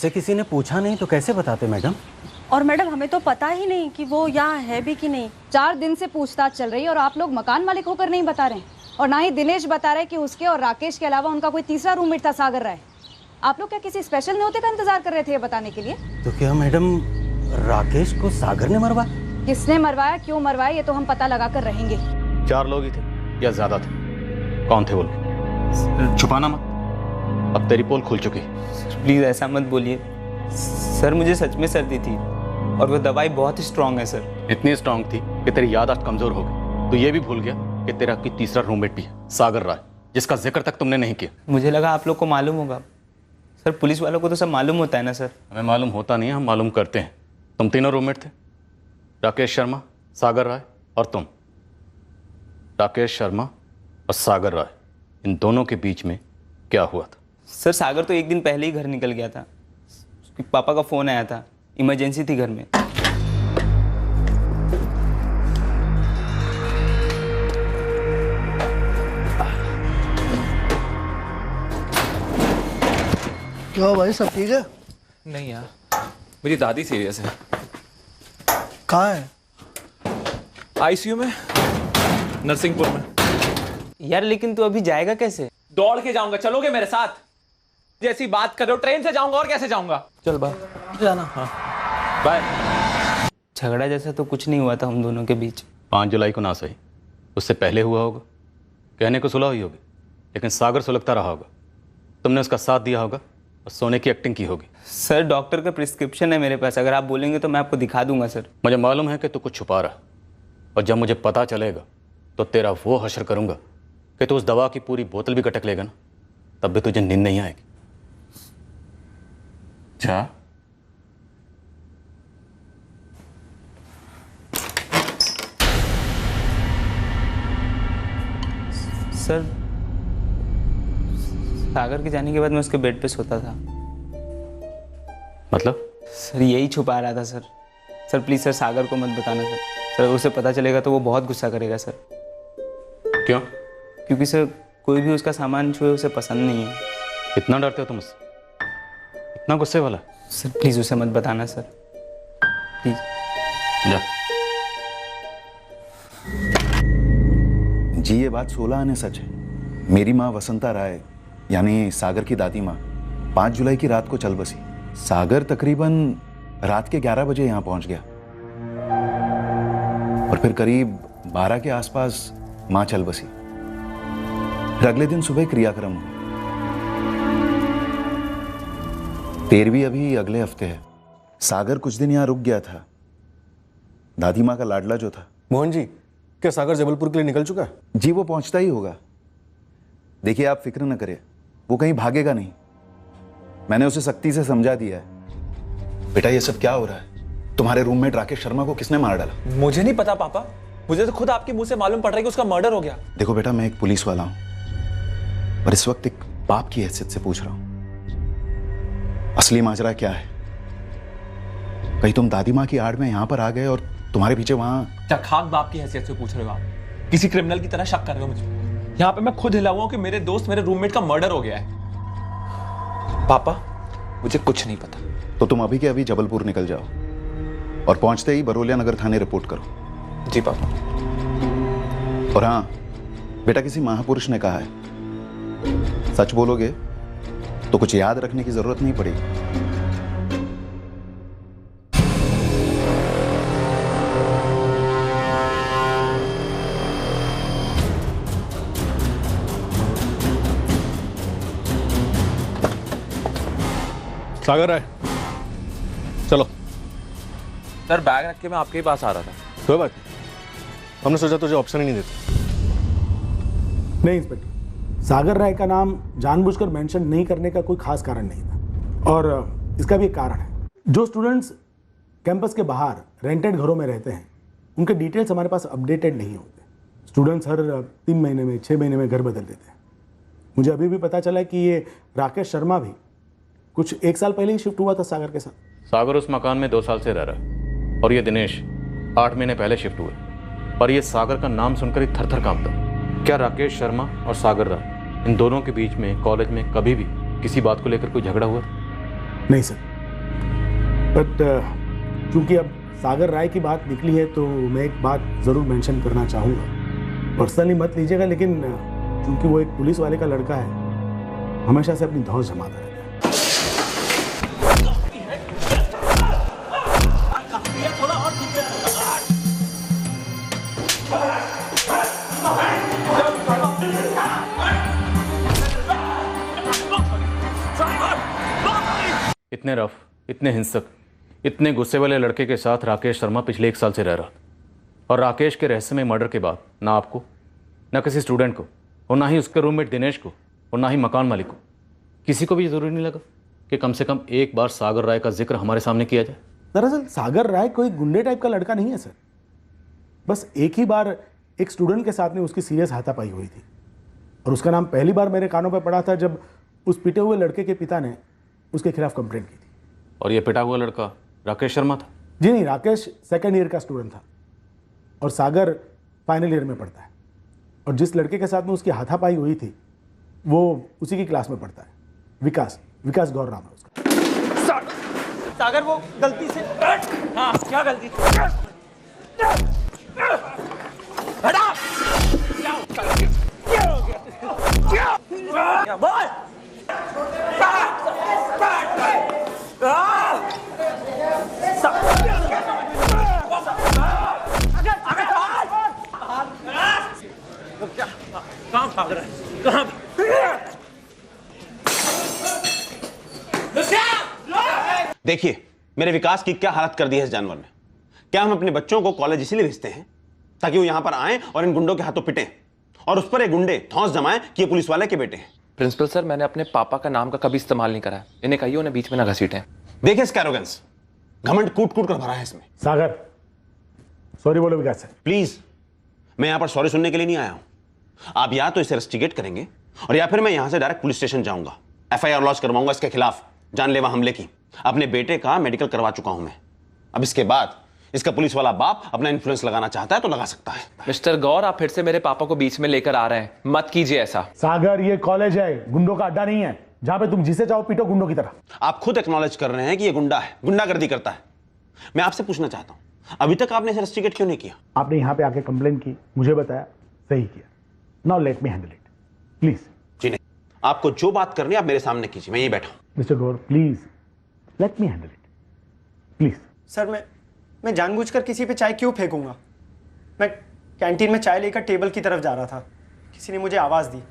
हमसे किसी ने पूछा नहीं तो कैसे बताते मैडम? और मैडम हमें तो पता ही नहीं कि वो यहाँ है भी कि नहीं। 4 दिन से पूछताछ चल रही है और आप लोग मकान मालिक होकर नहीं बता रहे हैं, और ना ही दिनेश बता रहे कि उसके और राकेश के अलावा उनका कोई तीसरा रूममेट था सागर राय। आप लोग क्या किसी स्पेशल न्योते का इंतजार कर रहे थे ये बताने के लिए? तो क्या मैडम राकेश को सागर ने मरवा? किसने मरवाया, क्यों मरवाया, ये तो हम पता लगा कर रहेंगे। 4 लोग ही थे या ज्यादा थे? कौन थे बोल? छुपाना मत, अब तेरी पोल खुल चुकी। प्लीज़ ऐसा मत बोलिए सर, मुझे सच में सर्दी थी और वो दवाई बहुत ही स्ट्रांग है सर। इतनी स्ट्रांग थी कि तेरी याददाश्त कमजोर हो गई। तो ये भी भूल गया कि तेरा कोई तीसरा रूममेट भी है, सागर राय, जिसका जिक्र तक तुमने नहीं किया। मुझे लगा आप लोग को मालूम होगा सर, पुलिस वालों को तो सब मालूम होता है ना सर। हमें मालूम होता नहीं है, हम मालूम करते हैं। तुम तीनों रूममेट थे, राकेश शर्मा, सागर राय और तुम। राकेश शर्मा और सागर राय, इन दोनों के बीच में क्या हुआ था? सर सागर तो 1 दिन पहले ही घर निकल गया था, उसके पापा का फ़ोन आया था, इमरजेंसी थी घर में। क्या भाई, सब ठीक है? नहीं यार, मेरी दादी सीरियस है। कहाँ है? आईसीयू में, नरसिंहपुर में। यार लेकिन तू अभी जाएगा कैसे? दौड़ के जाऊंगा, चलोगे मेरे साथ? जैसी बात कर रहे हो, ट्रेन से जाऊंगा और कैसे जाऊंगा? चल बाय। जाना। हाँ बाय। झगड़ा जैसा तो कुछ नहीं हुआ था हम दोनों के बीच। 5 जुलाई को ना सही, उससे पहले हुआ होगा। कहने को सुलह हुई होगी, लेकिन सागर सुलगता रहा होगा। तुमने उसका साथ दिया होगा और सोने की एक्टिंग की होगी। सर डॉक्टर का प्रिस्क्रिप्शन है मेरे पास, अगर आप बोलेंगे तो मैं आपको दिखा दूंगा सर। मुझे मालूम है कि तू कुछ छुपा रहा है, और जब मुझे पता चलेगा तो तेरा वो हश्र करूंगा कि तू उस दवा की पूरी बोतल भी गटक लेगा ना, तब भी तुझे नींद नहीं आएगी। अच्छा, सर सागर के जाने के बाद मैं उसके बेड पे सोता था। मतलब? सर यही छुपा रहा था सर। सर प्लीज़ सर, सागर को मत बताना सर। सर उसे पता चलेगा तो वो बहुत गुस्सा करेगा सर। क्यों? क्योंकि सर कोई भी उसका सामान छुए उसे पसंद नहीं है। इतना डरते हो तुम उससे? इतना गुस्से वाला? सर प्लीज़ उसे मत बताना सर, प्लीज़। जा। जी ये बात 16 आने सच है। मेरी माँ वसंता राय यानी सागर की दादी माँ 5 जुलाई की रात को चल बसी। सागर तकरीबन रात के 11 बजे यहाँ पहुँच गया और फिर करीब 12 के आसपास माँ चल बसी। फिर अगले दिन सुबह क्रियाक्रम हुआ। 13वीं अभी अगले हफ्ते है। सागर कुछ दिन यहाँ रुक गया था। दादी माँ का लाडला जो था। मोहन जी, क्या सागर जबलपुर के लिए निकल चुका है? जी वो पहुंचता ही होगा। देखिए आप फिक्र न करिए, वो कहीं भागेगा नहीं। मैंने उसे सख्ती से समझा दिया है। बेटा ये सब क्या हो रहा है? तुम्हारे रूममेट राकेश शर्मा को किसने मार डाला? मुझे नहीं पता पापा, मुझे तो खुद आपके मुंह से मालूम पड़ रहा है कि उसका मर्डर हो गया। देखो बेटा, मैं एक पुलिस वाला हूं और इस वक्त एक बाप की हैसियत से पूछ रहा हूं, असली माजरा क्या है? कहीं तुम दादी माँ की आड़ में यहां पर आ गए और तुम्हारे पीछे वहां। क्या खाक बाप की हैसियत से पूछ रहे हो आप? किसी क्रिमिनल की तरह शक कर रहे हो मुझे? यहाँ पे मैं खुद हिला हुआ हूं कि मेरे दोस्त, मेरे रूममेट का मर्डर हो गया है। पापा मुझे कुछ नहीं पता। तो तुम अभी के अभी जबलपुर निकल जाओ और पहुंचते ही बरोलिया नगर थाने रिपोर्ट करो। जी पापा। और हाँ बेटा, किसी महापुरुष ने कहा है सच बोलोगे तो कुछ याद रखने की जरूरत नहीं पड़ेगी। सागर है, चलो। सर बैग रख के मैं आपके ही पास आ रहा था। कोई बात नहीं, हमने सोचा तुझे ऑप्शन ही नहीं देते। नहीं इंस्पेक्टर, सागर राय का नाम जानबूझकर मेंशन नहीं करने का कोई खास कारण नहीं था, और इसका भी एक कारण है। जो स्टूडेंट्स कैंपस के बाहर रेंटेड घरों में रहते हैं उनके डिटेल्स हमारे पास अपडेटेड नहीं होते। स्टूडेंट्स हर 3 महीने में 6 महीने में घर बदल देते हैं। मुझे अभी भी पता चला कि ये राकेश शर्मा भी कुछ 1 साल पहले ही शिफ्ट हुआ था सागर के साथ। सागर उस मकान में 2 साल से रह रहा है और ये दिनेश 8 महीने पहले शिफ्ट हुए, पर ये सागर का नाम सुनकर ही थर-थर कांपता। क्या राकेश शर्मा और सागर राय इन दोनों के बीच में कॉलेज में कभी भी किसी बात को लेकर कोई झगड़ा हुआ था? नहीं सर, बट चूंकि अब सागर राय की बात निकली है तो मैं एक बात ज़रूर मेंशन करना चाहूँगा। पर्सनली मत लीजिएगा, लेकिन चूंकि वो एक पुलिस वाले का लड़का है, हमेशा से अपनी धौंस जमाता रहता है। इतने रफ, इतने हिंसक, इतने गुस्से वाले लड़के के साथ राकेश शर्मा पिछले 1 साल से रह रहा था। और राकेश के रहस्यमय मर्डर के बाद ना आपको, ना किसी स्टूडेंट को, और ना ही उसके रूममेट दिनेश को, और ना ही मकान मालिक को, किसी को भी ज़रूरी नहीं लगा कि कम से कम एक बार सागर राय का जिक्र हमारे सामने किया जाए। दरअसल सागर राय कोई गुंडे टाइप का लड़का नहीं है सर। बस एक ही बार एक स्टूडेंट के साथ में उसकी सीरियस हाथापाई हुई थी, और उसका नाम पहली बार मेरे कानों पर पड़ा था जब उस पिटे हुए लड़के के पिता ने उसके खिलाफ कंप्लेंट की थी। और ये पिटा हुआ लड़का राकेश शर्मा था? जी नहीं, राकेश 2nd ईयर का स्टूडेंट था और सागर फाइनल ईयर में पढ़ता है। और जिस लड़के के साथ में उसकी हाथापाई हुई थी वो उसी की क्लास में पढ़ता है, विकास गौर नाम है उसका। सागर वो गलती से। हाँ, क्या गलती? हटा! क्या बोल? कहाँ भाग रहा है? कहाँ? देखिए मेरे विकास की क्या हालत कर दी है इस जानवर ने। क्या हम अपने बच्चों को कॉलेज इसीलिए भेजते हैं ताकि वो यहां पर आए और इन गुंडों के हाथों पिटें, और उस पर ये गुंडे धौंस जमाएं कि ये पुलिस वाले के बेटे हैं। प्रिंसिपल सर, मैंने अपने पापा का नाम का कभी इस्तेमाल नहीं करा है। इन्हें कहिए उन्हें बीच में ना घसीटें। देखिए इसका एरोगेंस, घमंड कूट कूट कर भरा है इसमें। सागर सॉरी बोलो विकास सर। प्लीज, मैं यहां पर सॉरी सुनने के लिए नहीं आया हूं। आप या तो इसे रेस्टिगेट करेंगे और या फिर मैं यहां से डायरेक्ट पुलिस स्टेशन जाऊंगा, FIR लॉन्च करवाऊंगा इसके खिलाफ जानलेवा हमले की। अपने बेटे का मेडिकल करवा चुका हूं मैं। अब इसके बाद इसका पुलिस वाला बाप अपना इन्फ्लुएंस लगाना चाहता है तो लगा सकता है। मिस्टर गौर, आप फिर से मेरे पापा को बीच में लेकर आ रहे हैं। मत कीजिए ऐसा। सागर ये कॉलेज है, गुंडों का अड्डा नहीं है जहां पे तुम जिसे चाहो पीटो गुंडों की तरह। आप खुद एक्नॉलेज कर रहे हैं कि ये गुंडा है, गुंडागर्दी करता है। मैं आपसे पूछना चाहता हूं, अभी तक आपने इसे रेस्टिगेट क्यों नहीं किया? आपने यहाँ पे आके कंप्लेन की, मुझे बताया, सही किया। Now let me handle it please. जी नहीं, आपको जो बात करनी है आप मेरे सामने कीजिए, मैं यही बैठा हूं। Mister Gaur please let me handle it please. Sir मैं जानबूझकर किसी पे चाय क्यों फेंकूंगा? मैं कैंटीन में चाय लेकर टेबल की तरफ जा रहा था, किसी ने मुझे आवाज़ दी,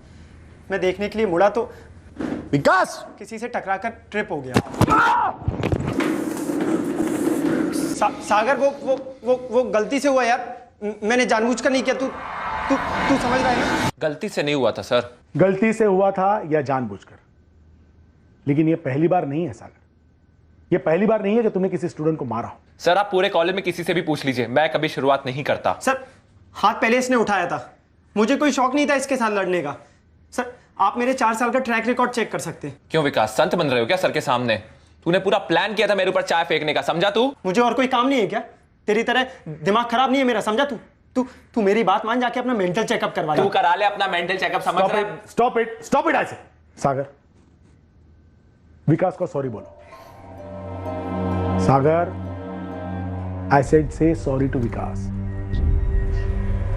मैं देखने के लिए मुड़ा तो विकास किसी से टकराकर ट्रिप हो गया। सागर वो गलती से हुआ यार, मैंने जानबूझकर नहीं किया। तू समझ रहा है ना? गलती से नहीं हुआ था सर। गलती से हुआ था या जानबूझकर, लेकिन ये पहली बार नहीं है सागर। ये पहली बार नहीं है कि तुमने किसी स्टूडेंट को मारा हो। सर आप पूरे कॉलेज में किसी से भी पूछ लीजिए, मैं कभी शुरुआत नहीं करता। सर हाथ पहले इसने उठाया था, मुझे कोई शौक नहीं था इसके साथ लड़ने का। सर आप मेरे 4 साल का ट्रैक रिकॉर्ड चेक कर सकते हैं। क्यों विकास, संत बन रहे हो क्या सर के सामने? तूने पूरा प्लान किया था मेरे ऊपर चाय फेंकने का, समझा तू? मुझे और कोई काम नहीं है क्या? तेरी तरह दिमाग खराब नहीं है मेरा, समझा तू मेरी बात मान, जाके अपना मेंटल चेकअप करवा ले। तू करा ले अपना मेंटल चेकअप, समझ रहा है? स्टॉप इट ऐसे। सागर विकास को सॉरी बोलो। सागर आई सेड से सॉरी टू विकास।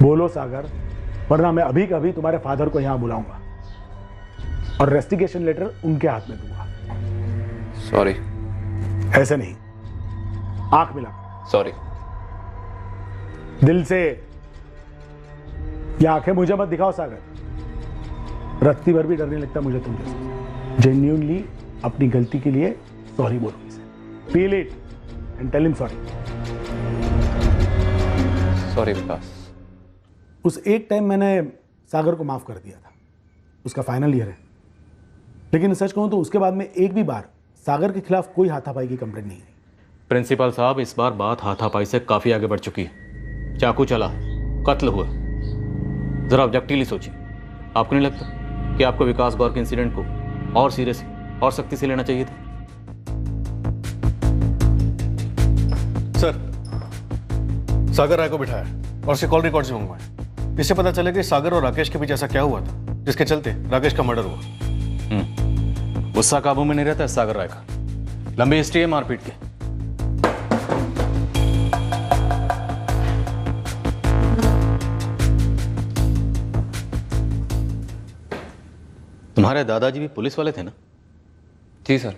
बोलो सागर, वरना मैं अभी कभी तुम्हारे फादर को यहां बुलाऊंगा और रेस्टिगेशन लेटर उनके हाथ में दूंगा। सॉरी। ऐसे नहीं, आंख मिला। सॉरी। दिल से। ये आंखें मुझे मत दिखाओ सागर, रत्ती भर भी डर नहीं लगता मुझे तुम जैसे। जेन्युइनली अपनी गलती के लिए सॉरी बोलो इसे। Feel it and tell him sorry. Sorry Vikas. उस एक टाइम मैंने सागर को माफ कर दिया था, उसका फाइनल ईयर है, लेकिन सच कहूं तो उसके बाद में एक भी बार सागर के खिलाफ कोई हाथापाई की कंप्लेंट नहीं आई। प्रिंसिपल साहब, इस बार बात हाथापाई से काफ़ी आगे बढ़ चुकी है। चाकू चला, कत्ल हुआ। ज़रा ऑब्जेक्टिवली सोचिए, आपको नहीं लगता कि आपको विकास गौर के इंसिडेंट को और सीरियस और सख्ती से लेना चाहिए था? सर, सागर राय को बिठाया और उसके कॉल रिकॉर्ड्स भी मंगवाए। इससे पता चला कि सागर और राकेश के बीच ऐसा क्या हुआ था जिसके चलते राकेश का मर्डर हुआ। गुस्सा काबू में नहीं रहता है सागर राय का। लंबी हिस्ट्री है मारपीट की। तुम्हारे दादाजी भी पुलिस वाले थे ना? जी सर।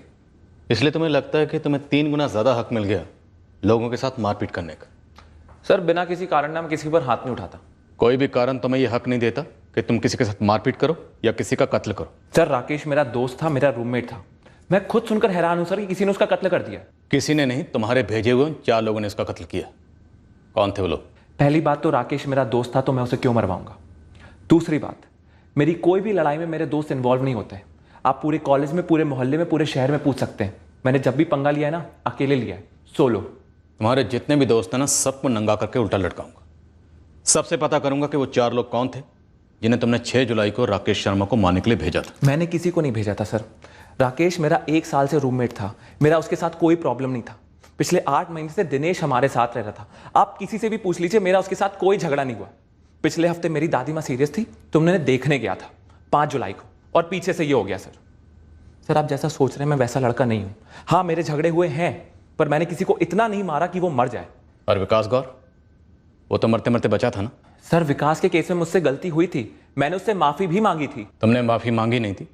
इसलिए तुम्हें लगता है कि तुम्हें 3 गुना ज़्यादा हक मिल गया लोगों के साथ मारपीट करने का? सर बिना किसी कारण ना मैं किसी पर हाथ नहीं उठाता। कोई भी कारण तुम्हें यह हक नहीं देता कि तुम किसी के साथ मारपीट करो या किसी का कत्ल करो। सर राकेश मेरा दोस्त था, मेरा रूममेट था। मैं खुद सुनकर हैरान हूं सर कि किसी ने उसका कत्ल कर दिया। किसी ने नहीं, तुम्हारे भेजे हुए 4 लोगों ने उसका कत्ल किया। कौन थे वो लोग? पहली बात तो राकेश मेरा दोस्त था तो मैं उसे क्यों मरवाऊंगा। दूसरी बात, मेरी कोई भी लड़ाई में मेरे दोस्त इन्वॉल्व नहीं होते। आप पूरे कॉलेज में, पूरे मोहल्ले में, पूरे शहर में पूछ सकते हैं। मैंने जब भी पंगा लिया है ना, अकेले लिया है, सोलो। तुम्हारे जितने भी दोस्त हैं ना, सबको नंगा करके उल्टा लटकाऊंगा। सबसे पता करूंगा कि वो 4 लोग कौन थे जिन्हें तुमने 6 जुलाई को राकेश शर्मा को मारने के लिए भेजा था। मैंने किसी को नहीं भेजा था सर। राकेश मेरा 1 साल से रूममेट था। मेरा उसके साथ कोई प्रॉब्लम नहीं था। पिछले 8 महीने से दिनेश हमारे साथ रह रहा था। आप किसी से भी पूछ लीजिए, मेरा उसके साथ कोई झगड़ा नहीं हुआ। पिछले हफ्ते मेरी दादी माँ सीरियस थी तो मैंने देखने गया था 5 जुलाई को, और पीछे से ये हो गया सर। आप जैसा सोच रहे हैं मैं वैसा लड़का नहीं हूं। हाँ मेरे झगड़े हुए हैं, पर मैंने किसी को इतना नहीं मारा कि वो मर जाए। और विकास गौर, वो तो मरते मरते बचा था ना? सर विकास के केस में मुझसे गलती हुई थी, मैंने उससे माफी भी मांगी थी। तुमने माफी मांगी नहीं थी,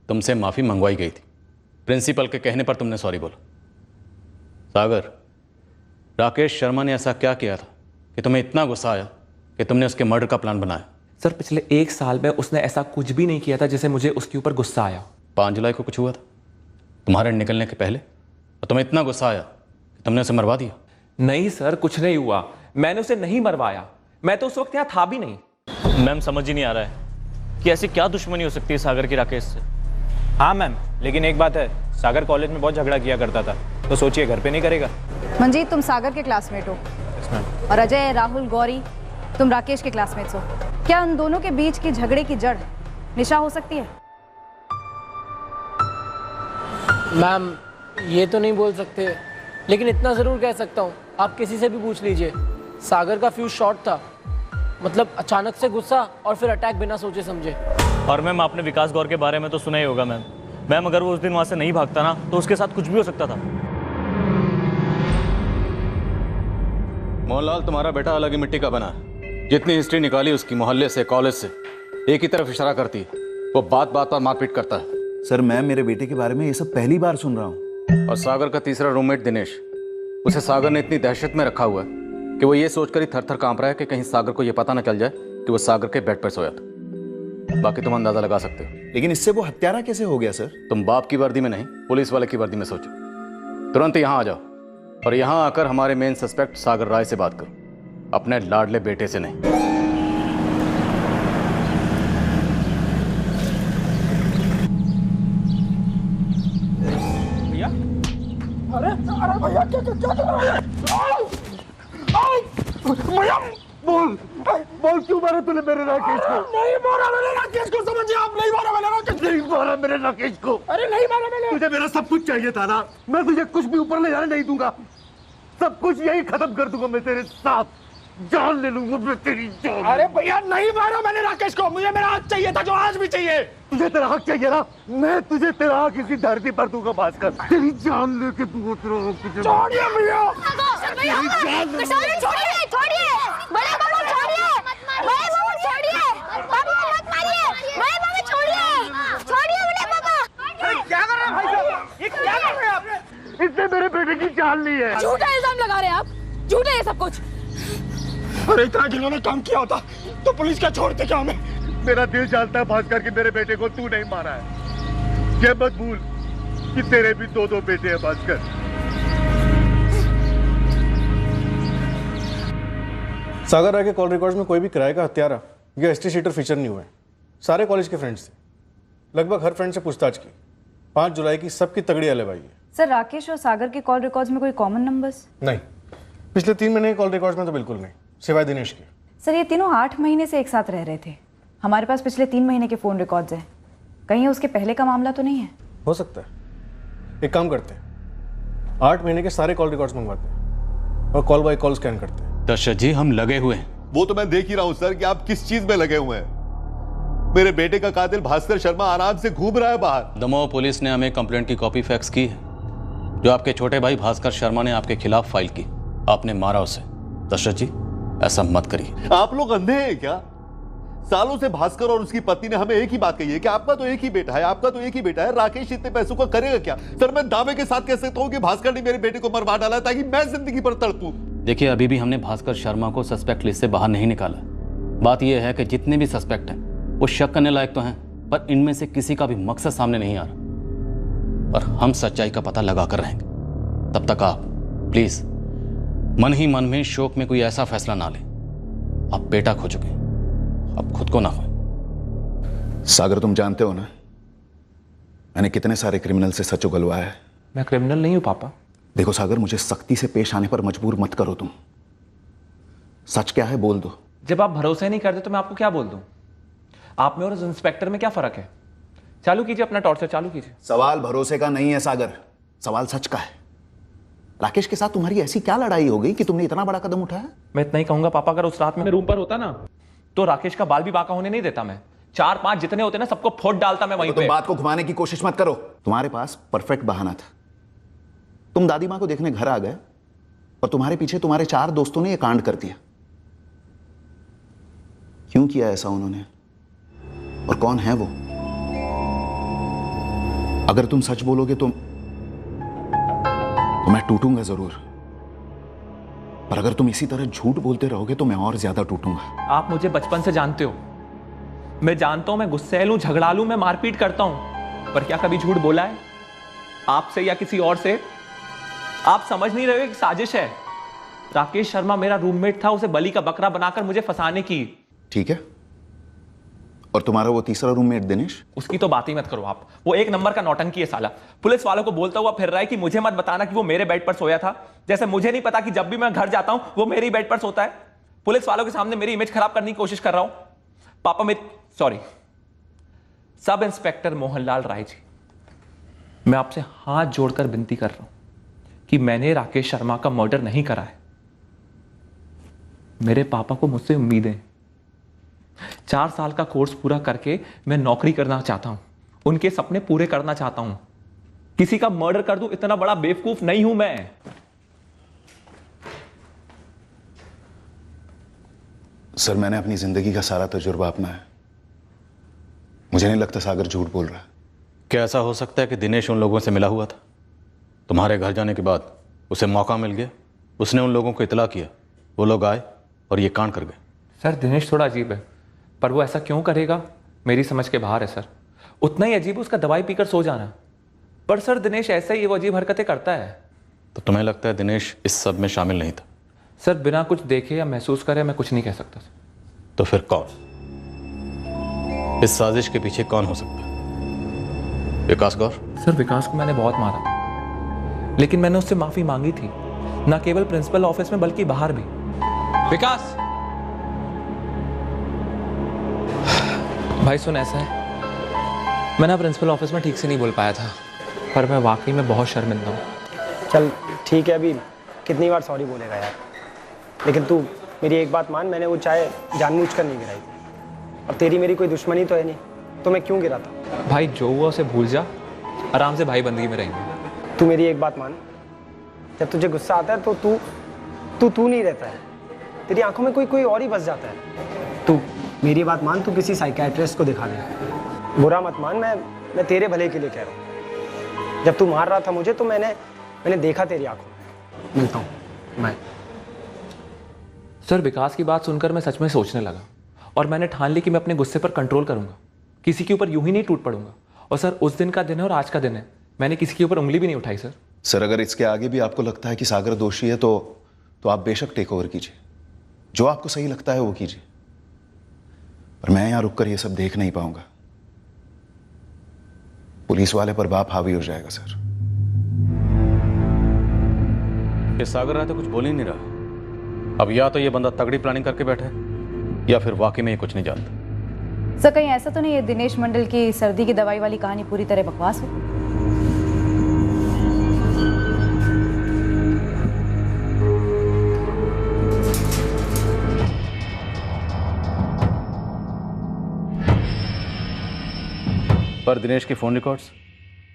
तुमसे माफी मंगवाई गई थी। प्रिंसिपल के कहने पर तुमने सॉरी बोला। सागर, राकेश शर्मा ने ऐसा क्या किया था कि तुम्हें इतना गुस्सा आया कि तुमने उसके मर्डर का प्लान बनाया? सर पिछले 1 साल में उसने ऐसा कुछ भी नहीं किया था जिसे मुझे उसके ऊपर गुस्सा आया। 5 जुलाई को कुछ हुआ था तुम्हारे निकलने के पहले, और तुम्हें इतना गुस्सा आया कि तुमने उसे मरवा दिया? नहीं सर, कुछ नहीं हुआ। मैंने उसे नहीं मरवाया। मैं तो उस वक्त यहाँ था भी नहीं। मैम समझ ही नहीं आ रहा है कि ऐसी क्या दुश्मनी हो सकती है सागर की राकेश से। हाँ मैम, लेकिन एक बात है, सागर कॉलेज में बहुत झगड़ा किया करता था, तो सोचिए घर पे नहीं करेगा। मंजीत तुम सागर के क्लासमेट हो, और अजय, राहुल, गौरी तुम राकेश के क्लासमेट्स हो। क्या उन दोनों के बीच की झगड़े की जड़ निशा हो सकती है? मैम ये तो नहीं बोल सकते, लेकिन इतना ज़रूर कह सकता हूँ, आप किसी से भी पूछ लीजिए, सागर का फ्यूज शॉर्ट था। मतलब अचानक से गुस्सा और फिर अटैक बिना सोचे समझे। और मैम आपने विकास गौर के बारे में तो सुना ही होगा मैम। अगर वो उस दिन वहाँ से नहीं भागता ना तो उसके साथ कुछ भी हो सकता था। मोहनलाल, तुम्हारा बेटा अलग ही मिट्टी का बना है। जितनी हिस्ट्री निकाली उसकी मोहल्ले से, कॉलेज से, एक ही तरफ इशारा करती है। वो बात बात पर मारपीट करता है। सर मैं मेरे बेटे के बारे में ये सब पहली बार सुन रहा हूँ। और सागर का तीसरा रूममेट दिनेश, उसे सागर ने इतनी दहशत में रखा हुआ है कि वो ये सोचकर ही थर थर कांप रहा है कि कहीं सागर को ये पता ना चल जाए कि वो सागर के बेड पर सोया था। बाकी तुम अंदाजा लगा सकते हो। लेकिन इससे वो हत्यारा कैसे हो गया सर? तुम बाप की वर्दी में नहीं, पुलिस वाले की वर्दी में सोचो। तुरंत यहाँ आ जाओ और यहाँ आकर हमारे मेन सस्पेक्ट सागर राय से बात करो, अपने लाडले बेटे से नहीं। भैया क्या कर रहा है? भैया बोल क्यों मारा तूने मेरे राकेश को? नहीं मारा मैंने राकेश को, समझिए आप। नहीं मारा मैंने राकेश, नहीं मारा मेरे राकेश को। अरे नहीं मारा मैंने। तुझे मेरा सब कुछ चाहिए था ना, मैं तुझे कुछ भी ऊपर ले जाने नहीं दूंगा। सब कुछ यही खत्म कर दूंगा मैं तेरे साथ, जान ले लूंगा मैं तेरी जान। अरे भैया नहीं मारा मैंने राकेश को, मुझे मेरा हक चाहिए था जो आज भी चाहिए। तुझे तेरा हक चाहिए ना, मैं तुझे तेरा हक इसी धरती पर दूंगा भास्कर। तेरी जान लेके दूंगा तेरा हक। छोड़िए भैया, क्या कर रहे हैं भाई साहब? ये क्या कर रहे हैं आप? इसने मेरे बेटे की जान ली है। झूठा इल्जाम लगा रहे हैं आप, झूठा है सब कुछ। अरे इतना जिन्होंने काम किया होता तो पुलिस क्या छोड़ते क्या हमें? मेरा दिल जानता है भास्कर कि मेरे बेटे को तू नहीं मारा है। ये मत भूल कि तेरे भी 2 बेटे हैं भास्कर। सागर राय के कॉल रिकॉर्ड्स में कोई भी किराए का हत्यारा या एसटी शीटर फीचर नहीं हुए। सारे कॉलेज के फ्रेंड्स थे, लगभग हर फ्रेंड से पूछताछ की। 5 जुलाई की सबकी तगड़ी अलबाई है। सर राकेश और सागर के कॉल रिकॉर्ड्स में कोई कॉमन नंबर्स? नहीं, पिछले 3 महीने के कॉल रिकॉर्ड्स में तो बिल्कुल नहीं, सिवाय दिनेश के। सर ये तीनों 8 महीने से एक साथ रह रहे थे। हमारे पास पिछले 3 महीने के फोन रिकॉर्ड्स हैं। कहीं उसके पहले का मामला तो नहीं है? हो सकता है। एक काम करते हैं, 8 महीने के सारे कॉल रिकॉर्ड्स मंगवाते हैं और कॉल बाय कॉल स्कैन करते हैं। दर्शक जी, हम लगे हुए हैं। वो तो मैं देख ही रहा हूं सर कि आप किस चीज में लगे हुए हैं। मेरे बेटे का कातिल भास्कर शर्मा आराम से घूम रहा है बाहर। दमोह पुलिस ने हमें कंप्लेंट की कॉपी फैक्स की है, जो आपके छोटे भाई भास्कर शर्मा ने आपके खिलाफ फाइल की। आपने मारा उसे। दशरथ जी, ऐसा मत करिए। आप लोग अंधे हैं क्या? सालों से भास्कर और उसकी पत्नी ने हमें एक ही बात कही है कि आपका तो एक ही बेटा है, आपका तो एक ही बेटा है, राकेश इतने पैसों का करेगा क्या? सर मैं दावे के साथ कह सकता हूं कि भास्कर ने मेरे बेटे को मरवा डाला ताकि मैं जिंदगी पर तड़पूं। देखिए, अभी भी हमने भास्कर शर्मा को सस्पेक्ट लिस्ट से बाहर नहीं निकाला। बात यह है कि जितने भी सस्पेक्ट हैं वो शक करने लायक तो हैं, पर इनमें से किसी का भी मकसद सामने नहीं आ रहा और हम सच्चाई का पता लगा कर रहेंगे। तब तक आप प्लीज मन ही मन में शोक में कोई ऐसा फैसला ना लें। आप बेटा खो चुके हैं, अब खुद को ना खोएं। सागर, तुम जानते हो ना मैंने कितने सारे क्रिमिनल से सच उगलवाया है। मैं क्रिमिनल नहीं हूं पापा। देखो सागर, मुझे सख्ती से पेश आने पर मजबूर मत करो। तुम सच क्या है बोल दो। जब आप भरोसा नहीं करते तो मैं आपको क्या बोल दूं? आप में और उस इंस्पेक्टर में क्या फर्क है? चालू कीजिए अपना टॉर्चर, चालू कीजिए। सवाल भरोसे का नहीं है सागर, सवाल सच का है। राकेश के साथ तुम्हारी ऐसी क्या लड़ाई हो गई कि तुमने इतना बड़ा कदम उठाया? मैं इतना ही कहूंगा पापा, अगर उस रात में रूम पर होता ना तो राकेश का बाल भी बाका होने नहीं देता। मैं 4-5 जितने होते ना सबको फोड़ डालता मैं वहीं पे। तुम बात को घुमाने की कोशिश मत करो। तुम्हारे पास परफेक्ट बहाना था। तुम दादी मां को देखने घर आ गए और तुम्हारे पीछे तुम्हारे 4 दोस्तों ने यह कांड कर दिया। क्यों किया ऐसा उन्होंने और कौन है वो? अगर तुम सच बोलोगे तो मैं टूटूंगा जरूर, पर अगर तुम इसी तरह झूठ बोलते रहोगे तो मैं और ज्यादा टूटूंगा। आप मुझे बचपन से जानते हो, मैं जानता हूं मैं गुस्सैल हूं, झगड़ालू, मैं मारपीट करता हूं, पर क्या कभी झूठ बोला है आपसे या किसी और से? आप समझ नहीं रहे हो, एक साजिश है। राकेश शर्मा मेरा रूममेट था, उसे बलि का बकरा बनाकर मुझे फंसाने की। ठीक है, और तुम्हारा वो तीसरा रूममेट दिनेश? उसकी तो बात ही मत करो आप। वो एक नंबर का नौटंकी है साला। पुलिस वालों को बोलता हुआ फिर रहा है कि मुझे मत बताना कि वो मेरे बेड पर सोया था, जैसे मुझे नहीं पता कि जब भी मैं घर जाता हूं वो मेरे बेड पर सोता है। पुलिस वालों के सामने मेरी इमेज खराब करने की कोशिश कर रहा हूं। पापा sorry, sub inspector Mohanlal Rai ji, मैं आपसे हाथ जोड़कर विनती कर रहा हूं कि मैंने राकेश शर्मा का मर्डर नहीं करा है। मेरे पापा को मुझसे उम्मीदें। 4 साल का कोर्स पूरा करके मैं नौकरी करना चाहता हूं, उनके सपने पूरे करना चाहता हूं। किसी का मर्डर कर दूं, इतना बड़ा बेवकूफ नहीं हूं मैं। सर, मैंने अपनी जिंदगी का सारा तजुर्बा अपनाया। मुझे नहीं लगता सागर झूठ बोल रहा है। क्या ऐसा हो सकता है कि दिनेश उन लोगों से मिला हुआ था? तुम्हारे घर जाने के बाद उसे मौका मिल गया, उसने उन लोगों को इतला किया, वो लोग आए और ये कांड कर गए। सर, दिनेश थोड़ा अजीब है, पर वो ऐसा क्यों करेगा मेरी समझ के बाहर है सर। उतना ही अजीब उसका दवाई पीकर सो जाना। पर सर, दिनेश ऐसे ही वो अजीब हरकतें करता है। तो तुम्हें लगता है दिनेश इस सब में शामिल नहीं था? सर, बिना कुछ देखे या महसूस करे मैं कुछ नहीं कह सकता सर। तो फिर कौन? इस साजिश के पीछे कौन हो सकता है? विकास गौर? सर, विकास को मैंने बहुत मारा, लेकिन मैंने उससे माफी मांगी थी, ना केवल प्रिंसिपल ऑफिस में बल्कि बाहर भी। विकास भाई सुन, ऐसा है मैं ना प्रिंसिपल ऑफिस में ठीक से नहीं बोल पाया था, पर मैं वाकई में बहुत शर्मिंदा हूँ। चल ठीक है, अभी कितनी बार सॉरी बोलेगा यार। लेकिन तू मेरी एक बात मान, मैंने वो चाय जानबूझकर नहीं गिराई थी और तेरी मेरी कोई दुश्मनी तो है नहीं, तो मैं क्यों गिरा था? भाई जो हुआ उसे भूल जा, आराम से भाई बंदगी में रहेंगे। तू मेरी एक बात मान, जब तुझे गुस्सा आता है तो तू नहीं रहता है, तेरी आंखों में कोई और ही बस जाता है। तू मेरी बात मान, तू किसी साइकियाट्रिस्ट को दिखा दे। बुरा मत मान, मैं तेरे भले के लिए कह रहा हूँ। जब तू मार रहा था मुझे तो मैंने देखा तेरी आंखों में। मिलता हूँ मैं। सर, विकास की बात सुनकर मैं सच में सोचने लगा और मैंने ठान ली कि मैं अपने गुस्से पर कंट्रोल करूंगा, किसी के ऊपर यूं ही नहीं टूट पड़ूंगा। और सर, उस दिन का दिन है और आज का दिन है, मैंने किसी के ऊपर उंगली भी नहीं उठाई सर। सर, अगर इसके आगे भी आपको लगता है कि सागर दोषी है तो आप बेशक टेक ओवर कीजिए, जो आपको सही लगता है वो कीजिए, पर मैं यहां रुककर ये सब देख नहीं पाऊंगा। पुलिस वाले पर बाप हावी हो जाएगा सर। ये सागर राय तो कुछ बोल ही नहीं रहा। अब या तो ये बंदा तगड़ी प्लानिंग करके बैठा है या फिर वाकई में ये कुछ नहीं जानता। सर, कहीं ऐसा तो नहीं है दिनेश मंडल की सर्दी की दवाई वाली कहानी पूरी तरह बकवास हो? पर दिनेश के फोन रिकॉर्ड्स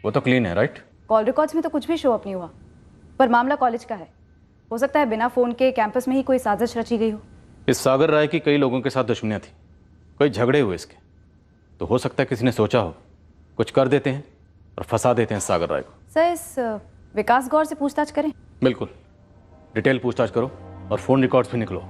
वो तो क्लीन है, राइट? कॉल रिकॉर्ड्स में तो कुछ भी शो अप नहीं हुआ, पर मामला कॉलेज का है। हो सकता है बिना फोन के कैंपस में ही कोई साजिश रची गई हो। इस सागर राय की कई लोगों के साथ दुश्मनियां थी, कोई झगड़े हुए इसके, तो हो सकता है किसी ने सोचा हो कुछ कर देते हैं और फंसा देते हैं सागर राय को। सर इस विकास गौर से पूछताछ करें? बिल्कुल, डिटेल पूछताछ करो और फोन रिकॉर्ड्स भी निकलो।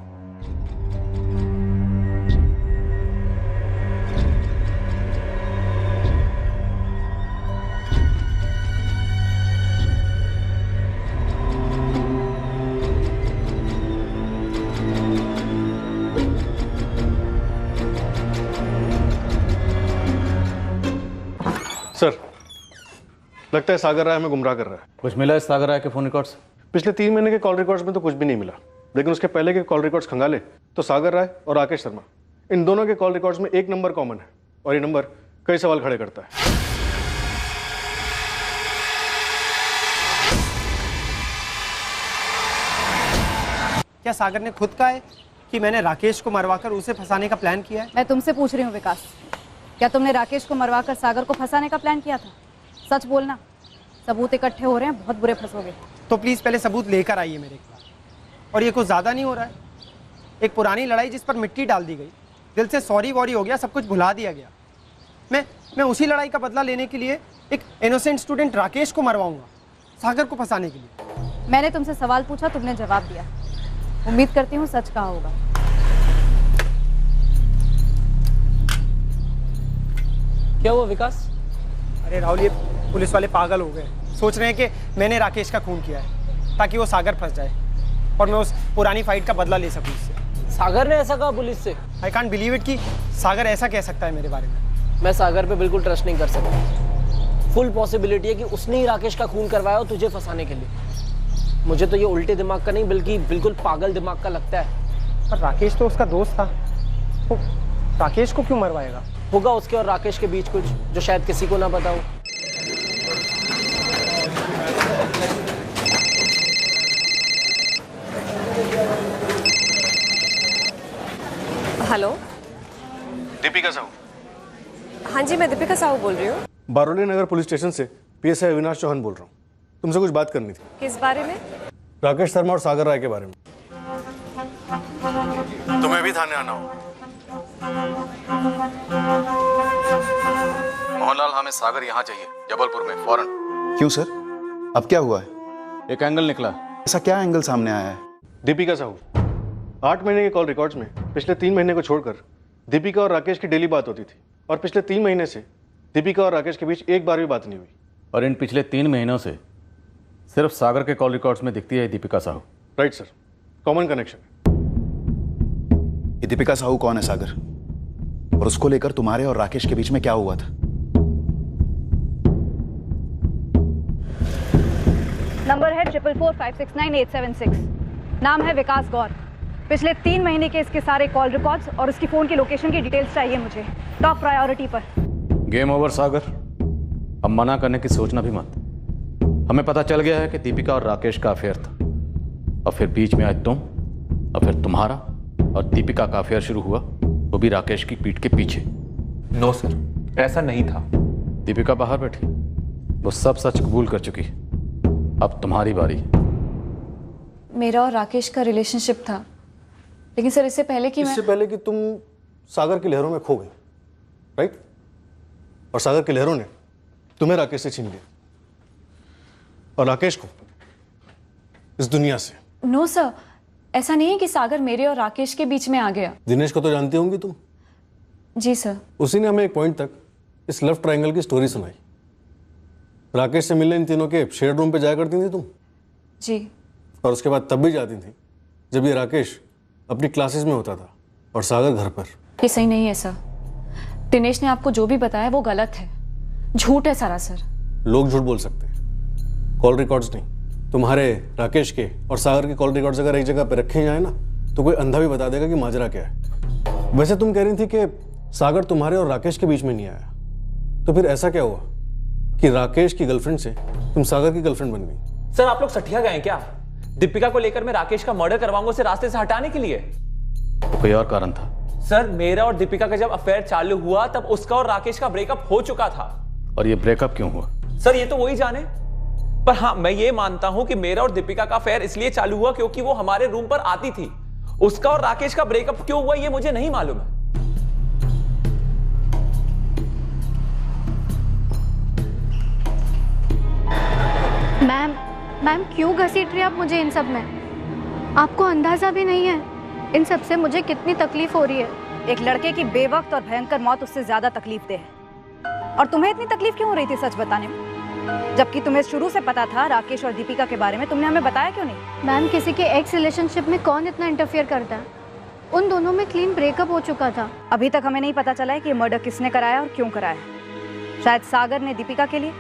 सर, लगता है सागर राय हमें गुमराह कर रहा है। कुछ मिला है सागर राय के फोन रिकॉर्ड्स? पिछले 3 महीने के कॉल रिकॉर्ड्स में तो कुछ भी नहीं मिला, लेकिन उसके पहले के कॉल रिकॉर्ड्स खंगाले तो सागर राय और राकेश शर्मा, इन दोनों के कॉल रिकॉर्ड्स में एक नंबर कॉमन है और ये नंबर कई सवाल खड़े करता है। क्या सागर ने खुद कहा है कि मैंने राकेश को मरवाकर उसे फंसाने का प्लान किया है? मैं तुमसे पूछ रही हूँ विकास, क्या तुमने राकेश को मरवाकर सागर को फंसाने का प्लान किया था? सच बोलना, सबूत इकट्ठे हो रहे हैं, बहुत बुरे फंसोगे। तो प्लीज पहले सबूत लेकर आइए मेरे खिलाफ। और ये कुछ ज्यादा नहीं हो रहा है? एक पुरानी लड़ाई जिस पर मिट्टी डाल दी गई, दिल से सॉरी वॉरी हो गया, सब कुछ भुला दिया गया। मैं उसी लड़ाई का बदला लेने के लिए एक इनोसेंट स्टूडेंट राकेश को मरवाऊंगा, सागर को फंसाने के लिए। मैंने तुमसे सवाल पूछा, तुमने जवाब दिया। उम्मीद करती हूँ सच कहा होगा। क्या हुआ विकास? अरे राहुल, ये पुलिस वाले पागल हो गए, सोच रहे हैं कि मैंने राकेश का खून किया है ताकि वो सागर फंस जाए और मैं उस पुरानी फाइट का बदला ले सकूं उससे। सागर ने ऐसा कहा पुलिस से? आई कांट बिलीव इट कि सागर ऐसा कह सकता है मेरे बारे में। मैं सागर पे बिल्कुल ट्रस्ट नहीं कर सकता। फुल पॉसिबिलिटी है कि उसने ही राकेश का खून करवाया हो तुझे फंसाने के लिए। मुझे तो ये उल्टे दिमाग का नहीं बल्कि बिल्कुल पागल दिमाग का लगता है। पर राकेश तो उसका दोस्त था, वो राकेश को क्यों मरवाएगा? होगा उसके और राकेश के बीच कुछ जो शायद किसी को ना पता हो। हेलो, दीपिका साहू। हाँ जी, मैं दीपिका साहू बोल रही हूँ। बारोली नगर पुलिस स्टेशन से पीएसआई अविनाश चौहान बोल रहा हूँ। तुमसे कुछ बात करनी थी। किस बारे में? राकेश शर्मा और सागर राय के बारे में। तुम्हें भी थाने आना हो। मोहनलाल, हमें सागर यहाँ चाहिए, जबलपुर में, फौरन। क्यों सर, अब क्या हुआ है? एक एंगल निकला। ऐसा क्या एंगल सामने आया है? दीपिका साहू, 8 महीने के कॉल रिकॉर्ड्स में पिछले 3 महीने को छोड़कर दीपिका और राकेश की डेली बात होती थी और पिछले 3 महीने से दीपिका और राकेश के बीच एक बार भी बात नहीं हुई। और इन पिछले 3 महीनों से सिर्फ सागर के कॉल रिकॉर्ड्स में दिखती है Deepika Sahu. Right sir, common connection. ये दीपिका साहू कौन है सागर, और उसको लेकर तुम्हारे और राकेश के बीच में क्या हुआ था? नंबर है 444569876। नाम है विकास गौर। पिछले 3 महीने के इसके सारे कॉल रिकॉर्ड्स और उसकी फोन की लोकेशन की डिटेल्स चाहिए मुझे, टॉप प्रायोरिटी पर। गेम ओवर सागर, अब मना करने की सोचना भी मत। हमें पता चल गया है कि दीपिका और राकेश का अफेयर था, और फिर बीच में आज तुम, और फिर तुम्हारा और दीपिका का अफेयर शुरू हुआ, वो भी राकेश की पीठ के पीछे। नो सर, ऐसा नहीं था। दीपिका बाहर बैठी, वो सब सच कबूल कर चुकी है। अब तुम्हारी बारी। मेरा और राकेश का रिलेशनशिप था, लेकिन सर इससे पहले कि तुम सागर की लहरों में खो गई, राइट? और सागर की लहरों ने तुम्हें राकेश से छीन लिया और राकेश को इस दुनिया से। नो सर, ऐसा नहीं है कि सागर मेरे और राकेश के बीच में आ गया। दिनेश को तो जानती होंगी तुम? जी सर। उसी ने हमें एक पॉइंट तक इस लव ट्रायंगल की स्टोरी सुनाई। राकेश से मिलने इन तीनों के शेयर रूम पे जाया करती थी तुम? जी। और उसके बाद तब भी जाती थी जब ये राकेश अपनी क्लासेस में होता था और सागर घर पर। ये सही नहीं है सर। दिनेश ने आपको जो भी बताया वो गलत है, झूठ है सारा सर। लोग झूठ बोल सकते हैं, कॉल रिकॉर्ड्स नहीं। तुम्हारे, राकेश के और सागर के कॉल रिकॉर्ड्स अगर एक जगह पे रखे जाए ना, तो कोई अंधा भी बता देगा कि माजरा क्या है। वैसे तुम कह रही थी कि सागर तुम्हारे और राकेश के बीच में नहीं आया, तो फिर ऐसा क्या हुआ कि राकेश की गर्लफ्रेंड से तुम सागर की गर्लफ्रेंड बन गई? सर आप लोग सठिया गए क्या? दीपिका को लेकर मैं राकेश का मर्डर करवाऊंगा उसे रास्ते से हटाने के लिए। तो कोई और कारण था? सर मेरा और दीपिका का जब अफेयर चालू हुआ तब उसका और राकेश का ब्रेकअप हो चुका था। और ये ब्रेकअप क्यों हुआ? सर ये तो वही जाने, पर हाँ मैं ये मानता हूं कि मेरा और दीपिका का अफेयर इसलिए चालू हुआ क्योंकि वो हमारे रूम पर आती थी। उसका और राकेश का ब्रेकअप क्यों हुआ ये मुझे नहीं मालूम है। मैम क्यों घसीट रही आप मुझे इन सब में? आपको अंदाजा भी नहीं है इन सब से मुझे कितनी तकलीफ हो रही है। एक लड़के की बेवक्त और भयंकर मौत उससे ज्यादा तकलीफ दे है। और तुम्हें इतनी तकलीफ क्यों हो रही थी सच बताने में? जबकि तुम्हें शुरू से पता था राकेश और दीपिका के बारे में, तुमने हमें बताया क्यों नहीं? मैम किसी के एक्स रिलेशनशिप में कौन इतना इंटरफियर करता है? उन दोनों में क्लीन ब्रेकअप हो चुका था। अभी तक हमें नहीं पता चला है कि मर्डर किसने कराया और क्यों कराया। शायद सागर ने दीपिका के लिए,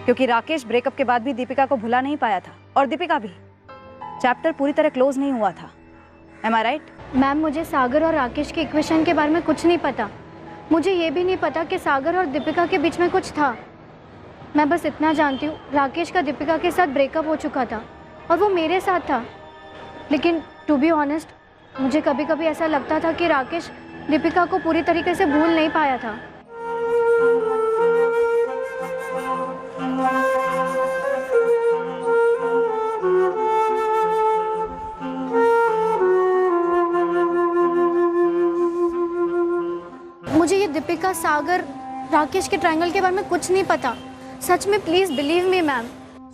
क्योंकि राकेश ब्रेकअप के बाद भी दीपिका को भुला नहीं पाया था और दीपिका भी। चैप्टर पूरी तरह क्लोज नहीं हुआ था। एम आई राइट? मैम मुझे सागर और राकेश के इक्वेशन के बारे में कुछ नहीं पता। मुझे ये भी नहीं पता कि सागर और दीपिका के बीच में कुछ था। मैं बस इतना जानती हूँ राकेश का दीपिका के साथ ब्रेकअप हो चुका था और वो मेरे साथ था। लेकिन टू बी ऑनेस्ट मुझे कभी कभी ऐसा लगता था कि राकेश दीपिका को पूरी तरीके से भूल नहीं पाया था। मुझे ये दीपिका सागर राकेश के ट्रायंगल के बारे में कुछ नहीं पता। सच में please believe me ma'am.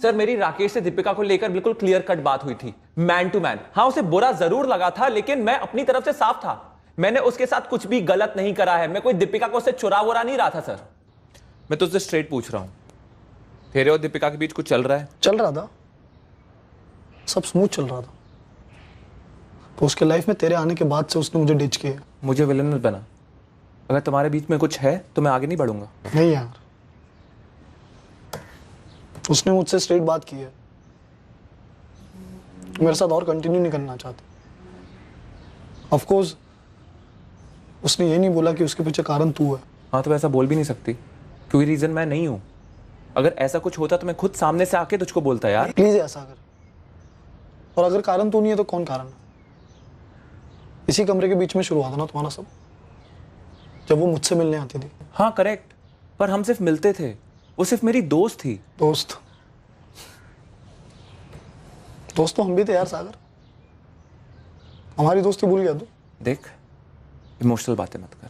Sir मेरी राकेश से दीपिका को लेकर बिल्कुल क्लियर कट बात हुई थी, मैन टू मैन। हाँ उसे बुरा जरूर लगा था लेकिन मैं अपनी तरफ से साफ था। मैंने उसके साथ कुछ भी गलत नहीं करा है। मैं कोई दीपिका को उससे चुरा वुरा नहीं रहा था। सर मैं तुझसे स्ट्रेट पूछ रहा हूं, तेरे और दीपिका के बीच कुछ चल रहा है? चल रहा था, सब स्मूथ चल रहा था। तो उसके लाइफ में तेरे आने के बाद से उसने मुझे डिच किया। मुझे विलन मत बना। अगर तुम्हारे बीच में कुछ है तो मैं आगे नहीं बढ़ूंगा। नहीं यार, उसने मुझसे स्ट्रेट बात की है, मेरे साथ और कंटिन्यू नहीं करना चाहती। ऑफ कोर्स उसने ये नहीं बोला कि उसके पीछे कारण तू है। हाँ तो ऐसा बोल भी नहीं सकती क्योंकि रीजन मैं नहीं हूं। अगर ऐसा कुछ होता तो मैं खुद सामने से आके तुझको बोलता यार। प्लीज ऐसा कर। और अगर कारण तू नहीं है तो कौन कारण है? इसी कमरे के बीच में शुरू हुआ था ना तुम्हारा सब, जब वो मुझसे मिलने आती थी। हाँ करेक्ट, पर हम सिर्फ मिलते थे, वो सिर्फ मेरी दोस्त थी। दोस्त तो हम भी थे यार सागर। हमारी दोस्ती भूल गया तू? देख इमोशनल बातें मत कर,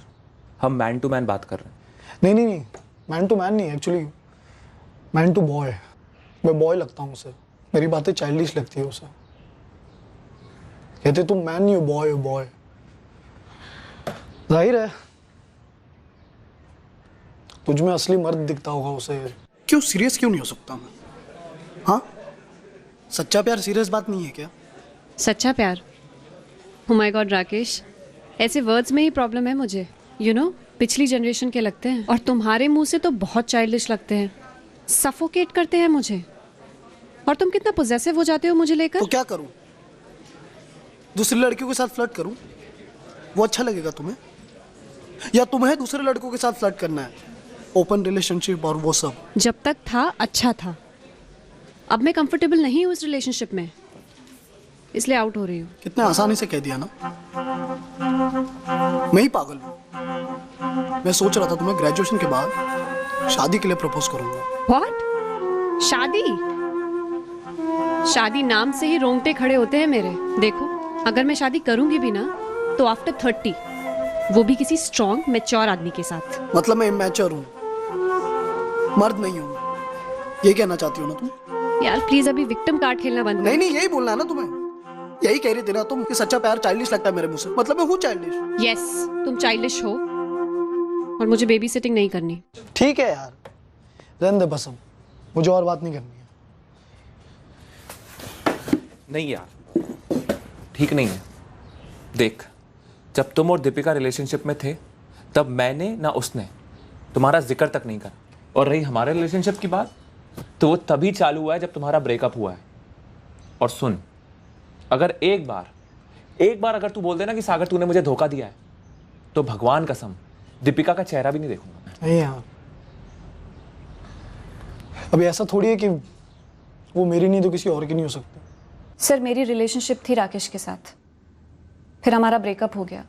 हम मैन टू मैन बात कर रहे हैं। नहीं मैन टू मैन नहीं, एक्चुअली मैन टू बॉय। मैं बॉय लगता हूँ उसे, मेरी बातें चाइल्डिश लगती है उसे। कहते तुम मैन नहीं हो, बॉय हो बॉय। जाहिर है तुझ में असली मर्द दिखता होगा उसे। क्यों सीरियस क्यों नहीं हो सकता मैं? हाँ सच्चा प्यार सीरियस बात नहीं है क्या? सच्चा प्यार? Oh my God राकेश, ऐसे वर्ड्स में ही प्रॉब्लम है मुझे। You know, पिछली जनरेशन के लगते हैं और तुम्हारे मुंह से तो बहुत चाइल्डिश लगते हैं, सफोकेट करते हैं मुझे। और तुम कितना पोजेसिव हो जाते हो मुझे लेकर। तो क्या करूं? दूसरी लड़कियों के साथ फ्लर्ट करूं? वो अच्छा लगेगा तुम्हें? या तुम्हें दूसरे लड़कों के साथ फ्लर्ट करना है? ओपन रिलेशनशिप और वो सब जब तक था अच्छा था, अब मैं कंफर्टेबल नहीं हूँ इस रिलेशनशिप में, इसलिए आउट हो रही हूँ। कितने आसानी से कह दिया ना। मैं ही पागल हूँ। मैं सोच रहा था तुम्हें ग्रेजुएशन के बाद शादी के लिए प्रपोज करूंगा। व्हाट? शादी? शादी नाम से ही रोंगटे खड़े होते हैं मेरे। देखो अगर मैं शादी करूंगी भी ना तो आफ्टर 30, वो भी किसी स्ट्रॉन्ग मैच्योर आदमी के साथ। मतलब मैं इमैच्योर हूँ, मर्द नहीं हूँ, ये कहना चाहती हो ना तुम? यार प्लीज अभी विक्टिम कार्ड खेलना बंद करो। नहीं यही बोलना है ना तुम्हें। यही कह रही थी ना तुम कि सच्चा प्यार चाइल्डिश लगता है मेरे मुंह से। मतलब मैं हूँ चाइल्डिश। यस तुम चाइल्डिश हो और मुझे बेबी सिटिंग नहीं करनी। ठीक है यार, रहने दे बस, अब मुझे और बात नहीं करनी है। नहीं यार ठीक नहीं है। देख जब तुम और दीपिका रिलेशनशिप में थे तब मैंने ना उसने तुम्हारा जिक्र तक नहीं करा। और रही हमारे रिलेशनशिप की बात तो वो तभी चालू हुआ है जब तुम्हारा ब्रेकअप हुआ है। और सुन, अगर एक बार अगर तू बोल देना कि सागर तूने मुझे धोखा दिया है तो भगवान कसम दीपिका का चेहरा भी नहीं देखूंगा। नहीं यार, अभी ऐसा थोड़ी है कि वो मेरी नहीं तो किसी और की नहीं हो सकती। सर मेरी रिलेशनशिप थी राकेश के साथ, फिर हमारा ब्रेकअप हो गया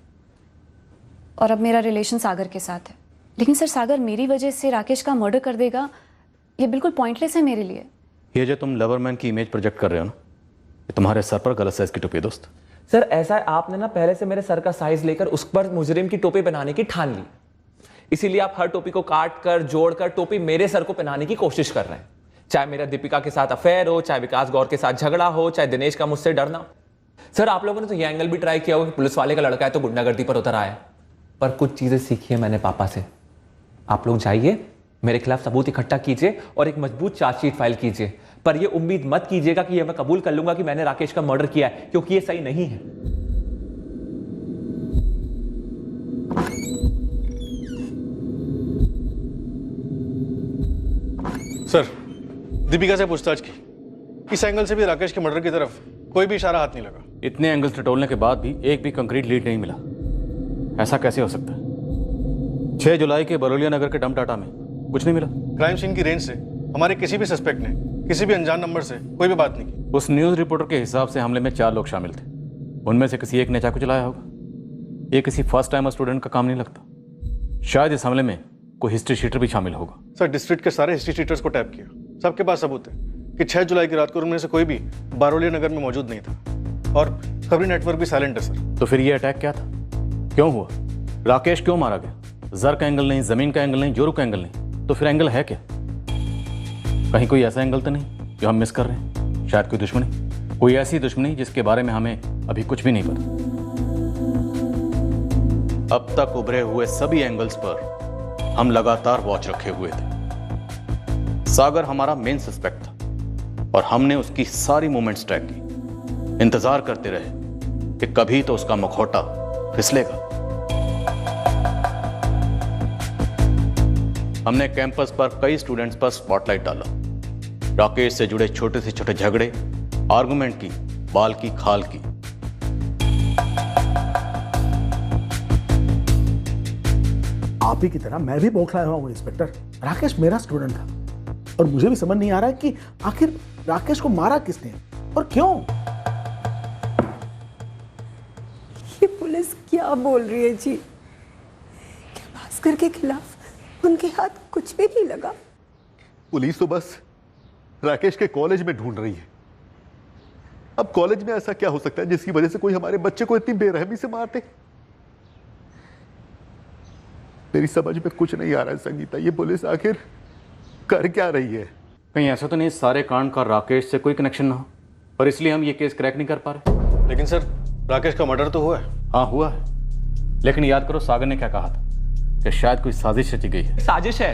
और अब मेरा रिलेशन सागर के साथ है। लेकिन सर सागर मेरी वजह से राकेश का मर्डर कर देगा, ये बिल्कुल पॉइंटलेस है मेरे लिए। ये जो तुम लवरमैन की इमेज प्रोजेक्ट कर रहे हो ना, ये तुम्हारे सर पर गलत साइज की टोपी है दोस्त। सर ऐसा है, आपने ना पहले से मेरे सर का साइज लेकर उस पर मुजरिम की टोपी बनाने की ठान ली, इसीलिए आप हर टोपी को काट कर जोड़ कर टोपी मेरे सर को पहनाने की कोशिश कर रहे हैं। चाहे मेरा दीपिका के साथ अफेयर हो, चाहे विकास गौर के साथ झगड़ा हो, चाहे दिनेश का मुझसे डरना हो। सर आप लोगों ने तो ये एंगल भी ट्राई किया होगा कि पुलिस वाले का लड़का है तो गुंडागर्दी पर उतर आया, पर कुछ चीजें सीखी है मैंने पापा से। आप लोग जाइए, मेरे खिलाफ सबूत इकट्ठा कीजिए और एक मजबूत चार्जशीट फाइल कीजिए, पर ये उम्मीद मत कीजिएगा कि ये मैं कबूल कर लूंगा कि मैंने राकेश का मर्डर किया है, क्योंकि ये सही नहीं है। सर, दीपिका से पूछताछ की, इस एंगल से भी राकेश के मर्डर की तरफ कोई भी इशारा हाथ नहीं लगा। इतने एंगल्स टटोलने के बाद भी एक भी कंक्रीट लीड नहीं मिला। ऐसा कैसे हो सकता है? 6 जुलाई के बरोलिया नगर के डंप डाटा में कुछ नहीं मिला। क्राइम सीन की रेंज से हमारे किसी भी सस्पेक्ट ने किसी भी अनजान नंबर से कोई भी बात नहीं की। उस न्यूज रिपोर्टर के हिसाब से हमले में 4 लोग शामिल थे। उनमें से किसी एक ने चाकू चलाया होगा। ये किसी फर्स्ट टाइमर स्टूडेंट का काम नहीं लगता। शायद इस हमले में कोई हिस्ट्री शीटर भी शामिल होगा। सर, डिस्ट्रिक्ट के सारे हिस्ट्री शीटर्स को टैप किया, सबके पास सबूत है कि 6 जुलाई की रात को उनमें से कोई भी बारोलिया नगर में मौजूद नहीं था और खबरी नेटवर्क भी साइलेंट है सर। तो फिर ये अटैक क्या था? क्यों हुआ? राकेश क्यों मारा गया? जर का एंगल नहीं, जमीन का एंगल नहीं, जोरू का एंगल नहीं, तो फिर एंगल है क्या? कहीं कोई ऐसा एंगल तो नहीं जो हम मिस कर रहे हैं? शायद कोई दुश्मनी, कोई ऐसी दुश्मनी जिसके बारे में हमें अभी कुछ भी नहीं पता। अब तक उभरे हुए सभी एंगल्स पर हम लगातार वॉच रखे हुए थे। सागर हमारा मेन सस्पेक्ट था और हमने उसकी सारी मूवमेंट्स ट्रैक की। इंतजार करते रहे कि कभी तो उसका मुखौटा फिसलेगा। हमने कैंपस पर कई स्टूडेंट्स पर स्पॉटलाइट डाला। राकेश से जुड़े छोटे से छोटे झगड़े, आर्गुमेंट की, बाल की, खाल की। आप ही की तरह मैं भी बौखलाया हुआ हूं इंस्पेक्टर। राकेश मेरा स्टूडेंट था और मुझे भी समझ नहीं आ रहा है कि आखिर राकेश को मारा किसने और क्यों। ये पुलिस क्या बोल रही है जी? क्या भास्कर के खिलाफ उनके हाथ कुछ भी नहीं लगा? पुलिस तो बस राकेश के कॉलेज में ढूंढ रही है। अब कॉलेज में ऐसा क्या हो सकता है जिसकी वजह से कोई हमारे बच्चे को इतनी बेरहमी से मारते? मेरी समझ में कुछ नहीं आ रहा है संगीता, ये पुलिस आखिर कर क्या रही है? कहीं ऐसा तो नहीं सारे कांड का राकेश से कोई कनेक्शन ना हो और इसलिए हम ये केस क्रैक नहीं कर पा रहे? लेकिन सर, राकेश का मर्डर तो हुआ है। हाँ हुआ है, लेकिन याद करो सागर ने क्या कहा था कि शायद कोई साजिश रची गई है। साजिश है?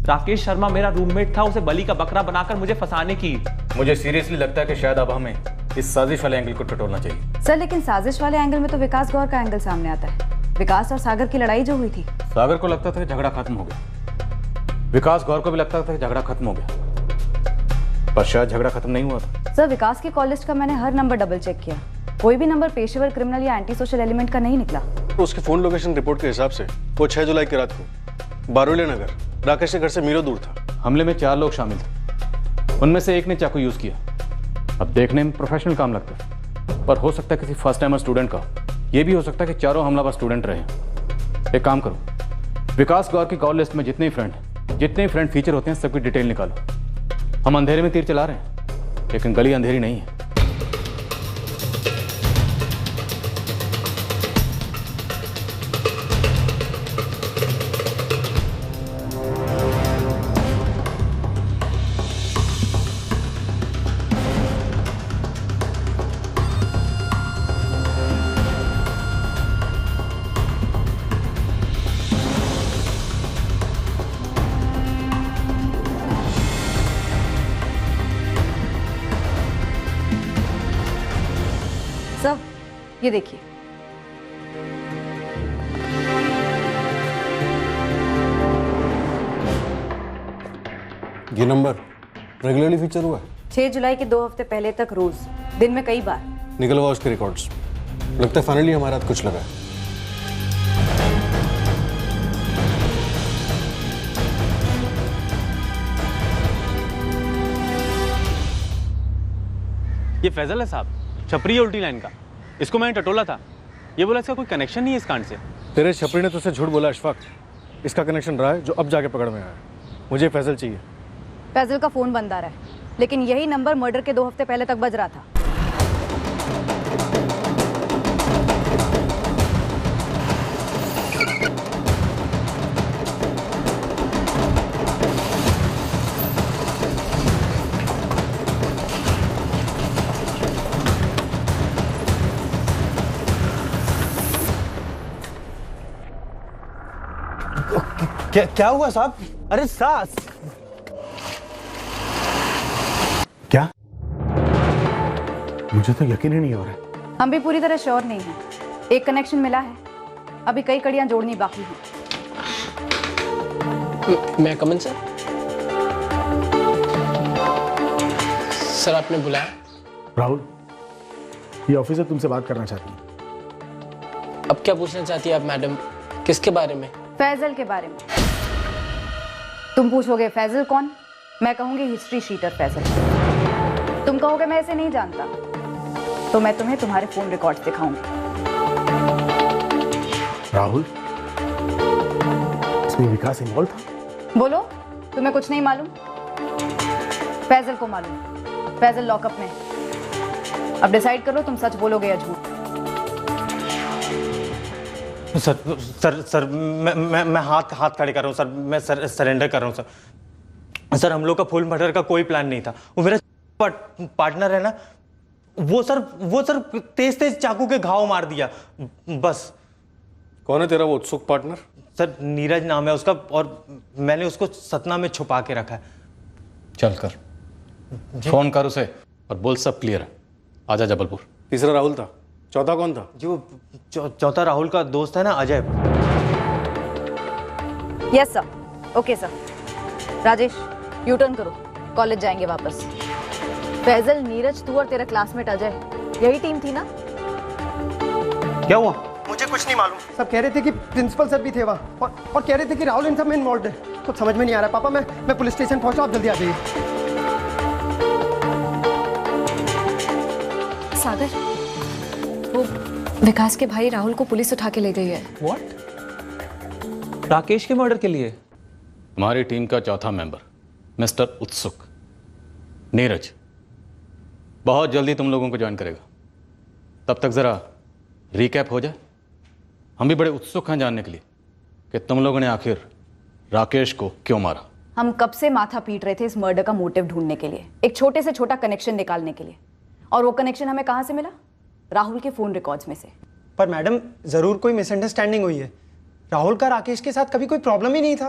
राकेश शर्मा मेरा रूममेट था, उसे बलि का बकरा बनाकर मुझे फंसाने की। मुझे सीरियसली लगता है कि शायद अब हमें इस साजिश वाले एंगल को टटोलना चाहिए। सर, लेकिन साजिश वाले एंगल में तो विकास गौर का एंगल सामने आता है। विकास और सागर की लड़ाई जो हुई थी, सागर को लगता था कि झगड़ा खत्म हो गया। विकास गौर को भी लगता था कि झगड़ा खत्म हो गया, पर शायद झगड़ा खत्म नहीं हुआ था। सर, विकास की कॉल लिस्ट का मैंने हर नंबर डबल चेक किया, कोई भी नंबर पेशेवर क्रिमिनल या एंटी सोशल एलिमेंट का नहीं निकला। तो उसकी फोन लोकेशन रिपोर्ट के हिसाब से वो 6 जुलाई की रात को बारोलिया नगर राकेश के घर से मीलों दूर था। हमले में 4 लोग शामिल थे, उनमें से एक ने चाकू यूज किया। अब देखने में प्रोफेशनल काम लगता है, पर हो सकता है किसी फर्स्ट टाइमर स्टूडेंट का। यह भी हो सकता है कि चारों हमलावर स्टूडेंट रहे। एक काम करो, विकास गौर की कॉल लिस्ट में जितने फ्रेंड फीचर होते हैं सबकी डिटेल निकालो। हम अंधेरे में तीर चला रहे हैं, लेकिन गली अंधेरी नहीं है। सब ये देखिए, ये नंबर रेगुलरली फीचर हुआ है। 6 जुलाई के 2 हफ्ते पहले तक रोज दिन में कई बार निकलवा उसके रिकॉर्ड्स। लगता है फाइनली हमारे हाथ कुछ लगा है। ये फैजल है साहब, छपरी है उल्टी लाइन का। इसको मैंने टटोला था, ये बोला इसका कोई कनेक्शन नहीं है इस कांड से। तेरे छपरी ने तुझसे झूठ बोला अशफाक। इसका कनेक्शन रहा है जो अब जाके पकड़ में आया। मुझे फैजल चाहिए। फैजल का फोन बंद आ रहा है, लेकिन यही नंबर मर्डर के 2 हफ्ते पहले तक बज रहा था। क्या हुआ साहब? अरे सास क्या? मुझे तो यकीन ही नहीं हो रहा है। हम भी पूरी तरह श्योर नहीं हैं। एक कनेक्शन मिला है, अभी कई कड़ियां जोड़नी बाकी हैं। मैं कमन सर? सर आपने बुलाया? राहुल, ये ऑफिसर तुमसे बात करना चाहती है। अब क्या पूछना चाहती है आप मैडम? किसके बारे में? फैजल के बारे में। तुम पूछोगे फैजल कौन, मैं कहूंगी हिस्ट्री शीटर फैजल। तुम कहोगे मैं इसे नहीं जानता, तो मैं तुम्हें तुम्हारे फोन रिकॉर्ड्स दिखाऊंगी। राहुल, इसमें विकास इन्वॉल्व था? बोलो, तुम्हें कुछ नहीं मालूम? फैजल को मालूम, फैजल लॉकअप में। अब डिसाइड करो तुम सच बोलोगे या झूठ। सर मैं हाथ खड़े कर रहा हूँ सर। मैं सरेंडर कर रहा हूँ सर। हम लोग का फुल मर्डर का कोई प्लान नहीं था। वो मेरा पार्टनर है ना, वो सर तेज चाकू के घाव मार दिया बस। कौन है तेरा वो उत्सुक पार्टनर? सर नीरज नाम है उसका, और मैंने उसको सतना में छुपा के रखा है। चल कर फोन कर उसे और बोल सब क्लियर है, आजा जबलपुर। तीसरा राहुल था, चौथा कौन था? जो चौथा राहुल का दोस्त है ना, Ajay. Yes sir, okay sir. Rajesh, U turn करो, कॉलेज जाएंगे वापस। फैजल, नीरज, तू और तेरा क्लासमेट अजय, यही टीम थी ना? क्या हुआ? मुझे कुछ नहीं मालूम। सब कह रहे थे कि प्रिंसिपल सर भी थे वहाँ, और कह रहे थे कि राहुल इन सब में इन्वॉल्व है। कुछ समझ में नहीं आ रहा है। पापा मैं पुलिस स्टेशन पहुँचा, आप जल्दी आ जाइए। सागर, वो विकास के भाई राहुल को पुलिस उठा के ले गई है। व्हाट? राकेश के मर्डर के लिए? हमारी टीम का चौथा मेंबर मिस्टर उत्सुक, नीरज, बहुत जल्दी तुम लोगों को ज्वाइन करेगा। तब तक जरा रिकैप हो जाए। हम भी बड़े उत्सुक हैं जानने के लिए कि तुम लोगों ने आखिर राकेश को क्यों मारा। हम कब से माथा पीट रहे थे इस मर्डर का मोटिव ढूंढने के लिए, एक छोटे से छोटा कनेक्शन निकालने के लिए। और वो कनेक्शन हमें कहां से मिला? राहुल के फोन रिकॉर्ड्स में से। पर मैडम, जरूर कोई मिसअंडरस्टैंडिंग हुई है। राहुल का राकेश के साथ कभी कोई प्रॉब्लम ही नहीं था।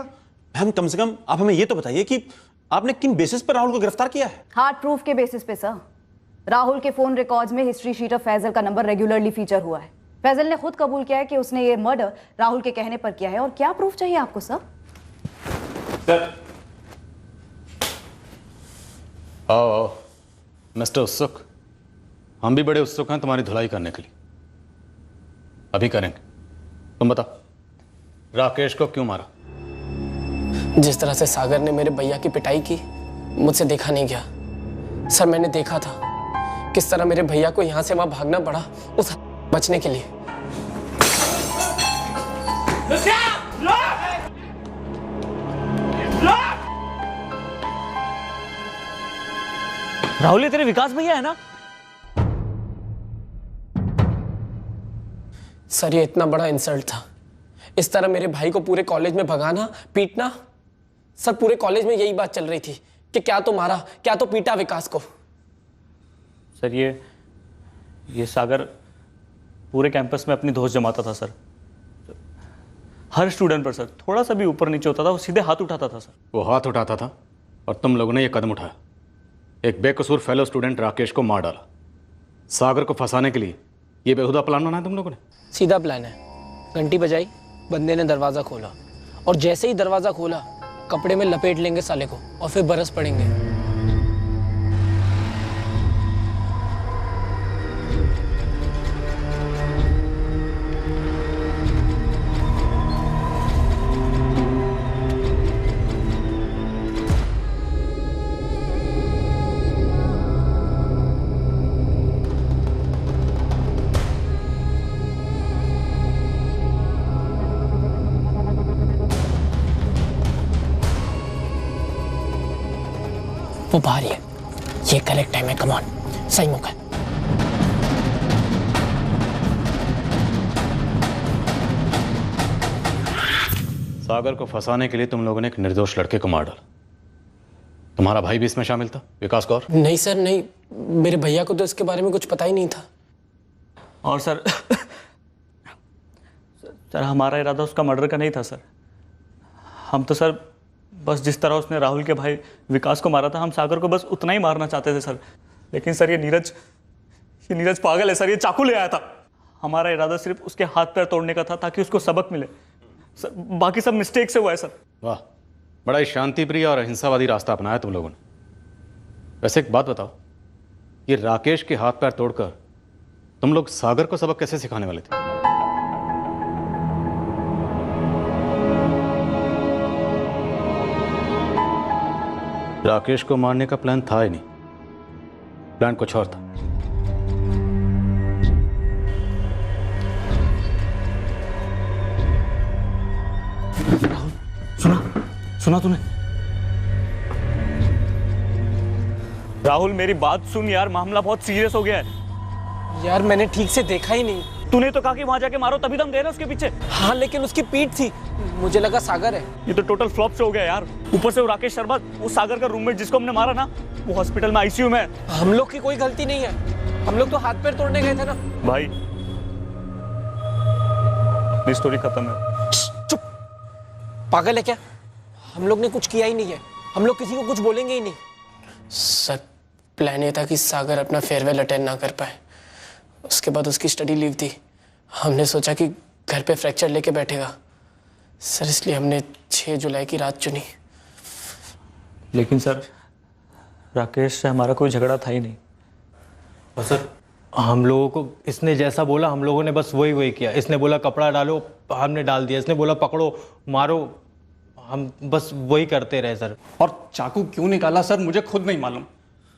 मैम कम से कम आप हमें ये तो बताइए कि आपने किन बेसिस पर राहुल को गिरफ्तार किया है? हार्ड प्रूफ के बेसिस पे सर। राहुल के फोन रिकॉर्ड्स में हिस्ट्री शीटर फैजल का नंबर रेगुलरली फीचर हुआ है। फैजल ने खुद कबूल किया है कि उसने ये मर्डर राहुल के कहने पर किया है। और क्या प्रूफ चाहिए आपको सर? आओ मिस्टर उत्सुक, हम भी बड़े उत्सुक हैं तुम्हारी धुलाई करने के लिए। अभी करेंगे। तुम बताओ, राकेश को क्यों मारा? जिस तरह से सागर ने मेरे भैया की पिटाई की, मुझसे देखा नहीं गया सर। मैंने देखा था किस तरह मेरे भैया को यहां से वहां भागना पड़ा उस बचने के लिए। राहुल, ये तेरे विकास भैया है ना? सर ये इतना बड़ा इंसल्ट था। इस तरह मेरे भाई को पूरे कॉलेज में भगाना, पीटना। सर पूरे कॉलेज में यही बात चल रही थी कि क्या तो मारा, क्या तो पीटा विकास को। सर ये सागर पूरे कैंपस में अपनी दोस्त जमाता था सर। हर स्टूडेंट पर सर थोड़ा सा भी ऊपर नीचे होता था वो सीधे हाथ उठाता था सर। वो हाथ उठाता था और तुम लोगों ने ये कदम उठाया। एक बेकसूर फेलो स्टूडेंट राकेश को मार डाला। सागर को फंसाने के लिए ये बेहुदा प्लान बनाया तुम लोगों ने? सीधा प्लान है। घंटी बजाई, बंदे ने दरवाजा खोला, और जैसे ही दरवाजा खोला कपड़े में लपेट लेंगे साले को और फिर बरस पड़ेंगे। वो बाहर ही है। ये करेक्ट टाइम है। कम ऑन, सही मौका है। सागर को फंसाने के लिए तुम लोगों ने एक निर्दोष लड़के को मार डाला। तुम्हारा भाई भी इसमें शामिल था, विकास गौर? नहीं सर नहीं, मेरे भैया को तो इसके बारे में कुछ पता ही नहीं था। और सर सर हमारा इरादा उसका मर्डर का नहीं था सर। हम तो सर बस जिस तरह उसने राहुल के भाई विकास को मारा था, हम सागर को बस उतना ही मारना चाहते थे सर। लेकिन सर ये नीरज पागल है सर, ये चाकू ले आया था। हमारा इरादा सिर्फ उसके हाथ पैर तोड़ने का था ताकि उसको सबक मिले सर, बाकी सब मिस्टेक से हुआ है सर। वाह, बड़ा ही शांति प्रिय और अहिंसावादी रास्ता अपनाया तुम लोगों ने। वैसे एक बात बताओ, ये राकेश के हाथ पैर तोड़कर तुम लोग सागर को सबक कैसे सिखाने वाले थे? राकेश को मारने का प्लान था ही नहीं, प्लान कुछ और था। सुना तूने? राहुल मेरी बात सुन यार, मामला बहुत सीरियस हो गया है। यार मैंने ठीक से देखा ही नहीं। तूने तो कहा कि वहां जाके मारो, तभी तो हम गए ना उसके पीछे। हाँ लेकिन उसकी पीठ थी, मुझे लगा सागर है। ये तो टोटल फ्लॉप से हो गया यार। ऊपर से वो राकेश शर्मा, वो सागर का रूममेट जिसको हमने मारा ना, वो हॉस्पिटल में आईसीयू में है। हम लोग की कोई गलती नहीं है, हम लोग तो हाथ पैर तोड़ने गए थे ना। भाई अपनी स्टोरी खत्म है। चुप, पागल है क्या? हम लोग ने कुछ किया ही नहीं है, हम लोग किसी को कुछ बोलेंगे ही नहीं। सर प्लान ये था कि सागर अपना फेयरवेल अटेंड ना कर पाए, उसके बाद उसकी स्टडी लीव थी। हमने सोचा कि घर पे फ्रैक्चर लेके बैठेगा सर, इसलिए हमने 6 जुलाई की रात चुनी। लेकिन सर राकेश से हमारा कोई झगड़ा था ही नहीं। और सर हम लोगों को इसने जैसा बोला हम लोगों ने बस वही किया। इसने बोला कपड़ा डालो, हमने डाल दिया। इसने बोला पकड़ो मारो, हम बस वही करते रहे सर। और चाकू क्यों निकाला सर मुझे खुद नहीं मालूम,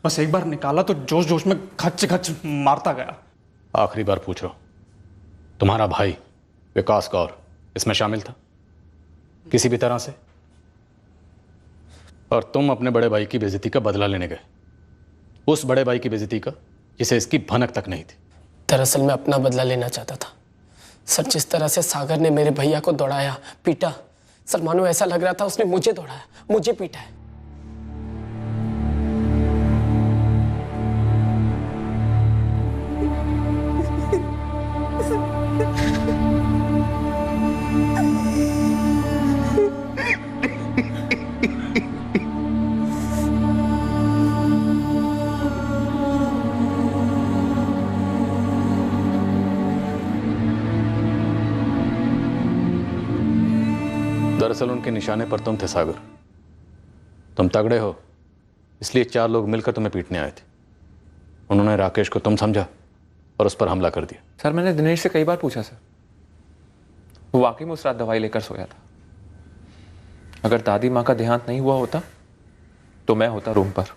बस एक बार निकाला तो जोश जोश में खच खच मारता गया। आखिरी बार पूछ रहा हूं, तुम्हारा भाई विकास कौर इसमें शामिल था किसी भी तरह से? और तुम अपने बड़े भाई की बेइज्जती का बदला लेने गए, उस बड़े भाई की बेइज्जती का जिसे इसकी भनक तक नहीं थी। दरअसल मैं अपना बदला लेना चाहता था सर। जिस तरह से सागर ने मेरे भैया को दौड़ाया पीटा सर, मानो ऐसा लग रहा था उसने मुझे दौड़ाया, मुझे पीटा है। दरअसल उनके निशाने पर तुम थे सागर। तुम तगड़े हो इसलिए 4 लोग मिलकर तुम्हें पीटने आए थे। उन्होंने राकेश को तुम समझा और उस पर हमला कर दिया। सर मैंने दिनेश से कई बार पूछा सर, वो वाकई में उस रात दवाई लेकर सोया था। अगर दादी माँ का देहांत नहीं हुआ होता तो मैं होता रूम पर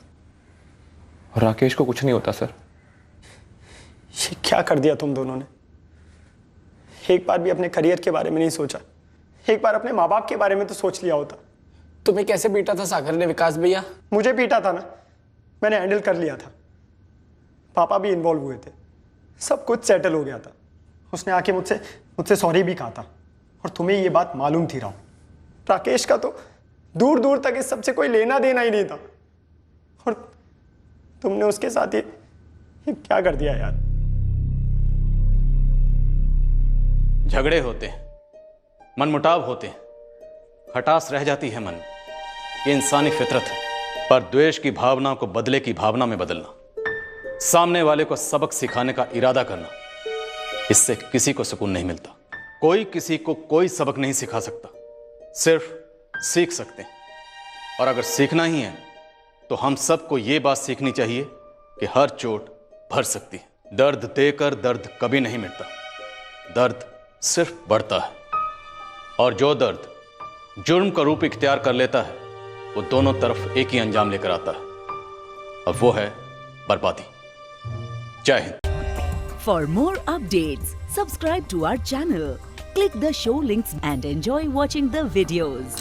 और राकेश को कुछ नहीं होता सर। ये क्या कर दिया तुम दोनों ने? एक बार भी अपने करियर के बारे में नहीं सोचा, एक बार अपने माँ बाप के बारे में तो सोच लिया होता। तुम्हें कैसे पीटा था सागर ने विकास भैया? मुझे पीटा था ना, मैंने हैंडल कर लिया था। पापा भी इन्वॉल्व हुए थे, सब कुछ सेटल हो गया था। उसने आके मुझसे सॉरी भी कहा था। और तुम्हें ये बात मालूम थी राहुल, राकेश का तो दूर दूर तक इस सबसे कोई लेना देना ही नहीं था। और तुमने उसके साथ ये क्या कर दिया यार? झगड़े होते हैं, मनमुटाव होते हैं, खटास रह जाती है मन में, ये इंसानी फितरत है। पर द्वेष की भावना को बदले की भावना में बदलना, सामने वाले को सबक सिखाने का इरादा करना, इससे किसी को सुकून नहीं मिलता। कोई किसी को कोई सबक नहीं सिखा सकता, सिर्फ सीख सकते हैं। और अगर सीखना ही है तो हम सबको ये बात सीखनी चाहिए कि हर चोट भर सकती है। दर्द देकर दर्द कभी नहीं मिटता, दर्द सिर्फ बढ़ता है। और जो दर्द जुर्म का रूप इख्तियार कर लेता है वो दोनों तरफ एक ही अंजाम लेकर आता है, और वो है बर्बादी। जय Hind. For more updates subscribe to our channel, click the show links and enjoy watching the videos.